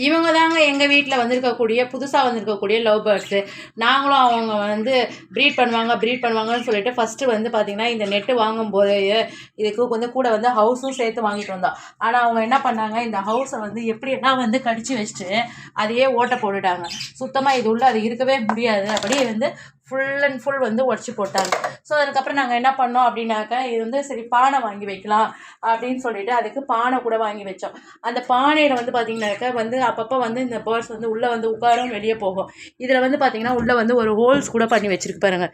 இவங்க தாங்க எங்கள் வீட்டில் வந்திருக்கக்கூடிய புதுசாக வந்திருக்கக்கூடிய லவ் பேர்ட்ஸு. நாங்களும் அவங்க வந்து ப்ரீட் பண்ணுவாங்கன்னு சொல்லிட்டு ஃபஸ்ட்டு வந்து பார்த்திங்கன்னா இந்த நெட்டு வாங்கும்போது இதுக்கு வந்து கூட வந்து ஹவுஸும் சேர்த்து வாங்கிட்டு வந்தோம். ஆனால் அவங்க என்ன பண்ணாங்க, இந்த ஹவுஸை வந்து எப்படின்னா வந்து கடிச்சு வச்சுட்டு அதையே ஓட்டை போட்டுட்டாங்க. சுத்தமாக இது உள்ள அது இருக்கவே முடியாது, அப்படியே வந்து ஃபுல் அண்ட் ஃபுல் வந்து உடச்சி போட்டாங்க. ஸோ அதுக்கப்புறம் நாங்கள் என்ன பண்ணோம் அப்படின்னாக்கா, இது வந்து சரி பானை வாங்கி வைக்கலாம் அப்படின்னு சொல்லிட்டு அதுக்கு பானை கூட வாங்கி வச்சோம். அந்த பானையில் வந்து பார்த்திங்கனாக்கா வந்து அப்பப்போ வந்து இந்த பேர்ட்ஸ் வந்து உள்ளே வந்து உட்காரும், வெளியே போகும். இதில் வந்து பார்த்திங்கன்னா உள்ளே வந்து ஒரு ஹோல்ஸ் கூட பண்ணி வச்சுருக்கு பாருங்கள்.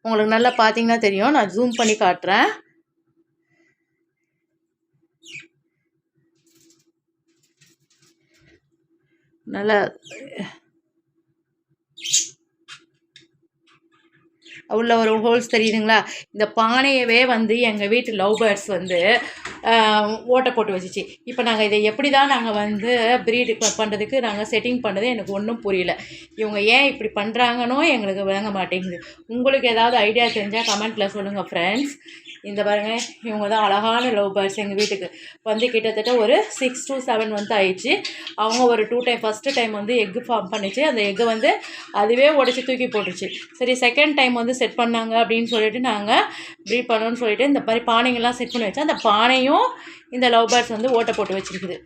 உங்களுக்கு நல்லா பார்த்தீங்கன்னா தெரியும், நான் ஜூம் பண்ணி காட்டுறேன். நல்லா உள்ள ஒரு ஹோல்ஸ் தெரியுதுங்களா? இந்த பானையவே வந்து எங்கள் வீட்டு லவ் பேர்ட்ஸ் வந்து ஓட்டை போட்டு வச்சிச்சு. இப்போ நாங்கள் இதை எப்படி தான் நாங்கள் வந்து ப்ரீடு பண்ணுறதுக்கு நாங்கள் செட்டிங் பண்ணது எனக்கு ஒன்றும் புரியல. இவங்க ஏன் இப்படி பண்ணுறாங்கன்னோ எங்களுக்கு விளங்க மாட்டேங்குது. உங்களுக்கு ஏதாவது ஐடியா தெரிஞ்சால் கமெண்ட்டில் சொல்லுங்கள் ஃப்ரெண்ட்ஸ். இந்த பாருங்கள், இவங்க தான் அழகான லவ் பேர்ட்ஸ். எங்கள் வீட்டுக்கு வந்து கிட்டத்தட்ட ஒரு 6 to 7 வந்து ஆயிடுச்சு. அவங்க ஒரு 2 டைம், ஃபஸ்ட்டு டைம் வந்து எக்கு ஃபார்ம் பண்ணிச்சு. அந்த எக்கை வந்து அதுவே உடச்சி தூக்கி போட்டுருச்சு. சரி, செகண்ட் டைம் வந்து செட் பண்ணாங்க அப்படின்னு சொல்லிட்டு நாங்கள் ப்ரீட் பண்ணோன்னு சொல்லிட்டு இந்த மாதிரி பானைங்கள்லாம் செட் பண்ணி வச்சா அந்த பானையும் இந்த லவ் பேர்ட்ஸ் வந்து ஓட்டை போட்டு வச்சுருக்குது.